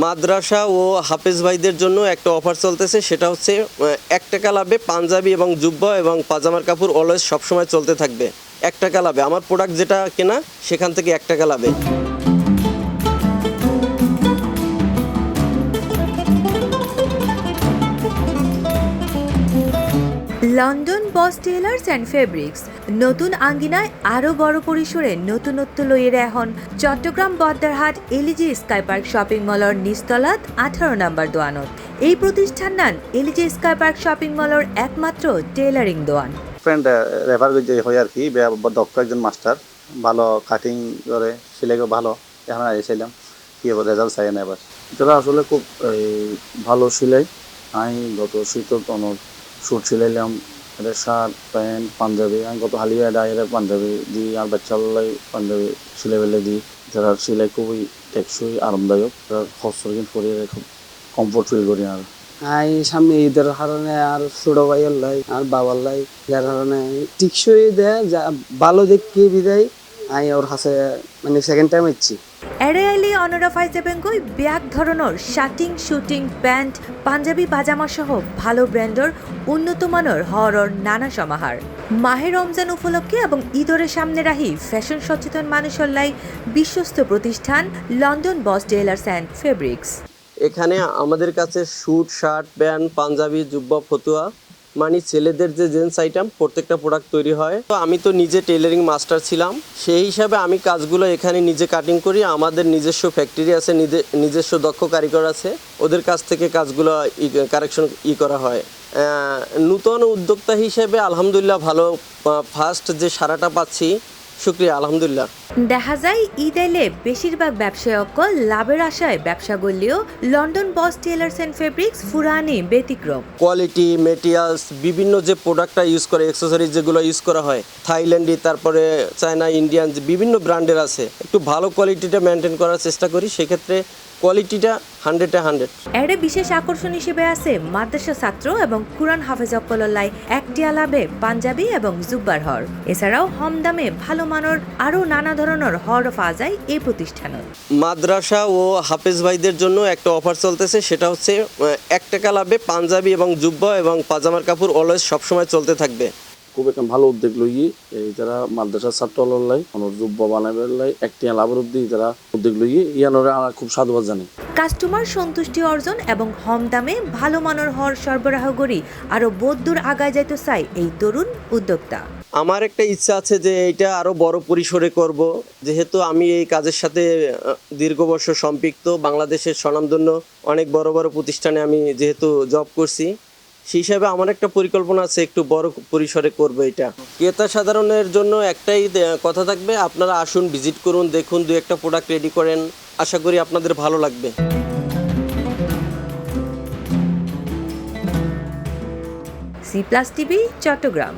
মাদ্রাসা ও হাফেজ ভাইদের জন্য একটা অফার চলতেছে, সেটা হচ্ছে 1 টাকা লাভে পাঞ্জাবি এবং জুব্বা এবং পাজামার কাপড় অলওয়েজ সবসময় চলতে থাকবে। 1 টাকা লাভে আমার প্রোডাক্ট যেটা কেনা সেখান থেকে 1 টাকা লাভে। London boss tailors and fabrics নতুন আঙ্গিনায় আরও বড় পরিসরে নতুনত্ব লইয়ে এখন চট্টগ্রাম বদ্দারহাট এলিজি স্কাই পার্ক শপিং মলের নিচতলাত 18 নম্বর দোয়ানত। এই প্রতিষ্ঠান নান এলিজি স্কাই পার্ক শপিং মলের একমাত্র টেলারিং দোয়ান। ফ্রেন্ড রেফার করতে হয় আর কি, দক্ষ একজন মাস্টার, ভালো কাটিং করে, সেলাইও ভালো। এখন এসেছিলাম কি এবার রেজাল্ট চাই না। এবার এটা আসলে খুব ভালো সেলাই। আমি গত শীতত অনেক স্যুট সিলাইলাম, এটা শার্ট প্যান্ট পাঞ্জাবি। আমি গত হালিয়া ডাইরে পাঞ্জাবি দিই আর বাচ্চালাই পাঞ্জাবি সিলাই ফেলে দিই। যারা সেলাই খুবই টেকসই আরামদায়ক, যারা খরচ কিন্তু পরে খুব কমফোর্ট ফিল করি। আর আই সামনে ঈদের কারণে আর ছোট ভাইয়ের লাই আর বাবার লাই, যার কারণে টিকসই দেয় যা ভালো দেখি বিদায় আই ওর কাছে মানে সেকেন্ড টাইম ইচ্ছি। এড়ে আইলি অনরা ফাইজে বেঙ্গই ব্যাগ ধরনের শার্টিং শুটিং প্যান্ট পাঞ্জাবি পাজামা সহ ভালো ব্র্যান্ডের উন্নত মানের হরর নানা সমাহার। মাহে রমজান উপলক্ষে এবং ঈদের সামনে রাহি ফ্যাশন সচেতন মানুষের লাই বিশ্বস্ত প্রতিষ্ঠান London boss tailors and fabrics. এখানে আমাদের কাছে স্যুট শার্ট প্যান্ট পাঞ্জাবি জুব্বা ফতুয়া মানে ছেলেদের যে জেন্টস আইটেম প্রত্যেকটা প্রোডাক্ট তৈরি হয়। তো আমি তো নিজে টেলারিং মাস্টার ছিলাম, সেই হিসাবে আমি কাজগুলো এখানে নিজে কাটিং করি। আমাদের নিজস্ব ফ্যাক্টরি আছে, নিজস্ব দক্ষ কারিগর আছে, ওদের কাছ থেকে কাজগুলো কারেকশন করা হয়। নূতন উদ্যোক্তা হিসেবে আলহামদুলিল্লাহ ভালো, ফার্স্ট যে সারাটা পাচ্ছি, শুক্রিয়া আলহামদুলিল্লাহ। দেখা যায় ঈদ এলে বেশিরভাগ ব্যবসায়কল লাভের আশায় ব্যবসা করলেও London boss tailors and fabrics ফুরানি ব্যতিক্রম। কোয়ালিটি মেটেরিয়ালস বিভিন্ন যে প্রোডাক্টটা ইউজ করে, অ্যাক্সেসরিজ যেগুলো ইউজ করা হয় থাইল্যান্ডি, তারপরে চায়না, ইন্ডিয়ান যে বিভিন্ন ব্র্যান্ডের আছে, একটু ভালো কোয়ালিটিটা মেনটেন করার চেষ্টা করি। সেক্ষেত্রে কোয়ালিটিটা 100-এ 100। এর বিশেষ আকর্ষণ হিসেবে আছে মাদ্রাসা ছাত্র এবং কুরআন হাফেজ অকললাই একটিয়া লাভে পাঞ্জাবি এবং জুব্বার হর। এছাড়াও কম দামে ভালো মানের আরও নানা ধরনের হর পাওয়া যায় এই প্রতিষ্ঠানে। মাদ্রাসা ও হাফেজ ভাইদের জন্য একটা অফার চলতেছে, সেটা হচ্ছে 1 টাকা লাভে পাঞ্জাবি এবং জুব্বা এবং পাজামার কাপড় অলওয়েজ সবসময় চলতে থাকবে। খুব একটা ভালো উদ্যোগ লইয়ে এই যারা মাদ্রাসা ছাত্র লাই অনেক যুব্য বানাবের লাই একটি লাভের উদ্যোগ যারা উদ্যোগ লইয়ে ইয়ানোরে আমরা খুব সাধুবাদ জানি। কাস্টমার সন্তুষ্টি অর্জন এবং কম দামে ভালো মানের হর সরবরাহ করি আরো বহুদূর আগায় যাইতে চাই এই তরুণ উদ্যোক্তা। আমার একটা ইচ্ছা আছে যে এটা আরও বড় পরিসরে করব, যেহেতু আমি এই কাজের সাথে দীর্ঘ বছর সম্পৃক্ত। বাংলাদেশের স্বনামধন্য অনেক বড় বড় প্রতিষ্ঠানে আমি যেহেতু জব করছি, সেই হিসাবে আমার একটা পরিকল্পনা আছে একটু বড় পরিসরে করব এটা। ক্রেতা সাধারণের জন্য একটাই কথা থাকবে, আপনারা আসুন, ভিজিট করুন, দেখুন, 2-1টা প্রোডাক্ট রেডি করেন, আশা করি আপনাদের ভালো লাগবে। C+ TV Chittagong.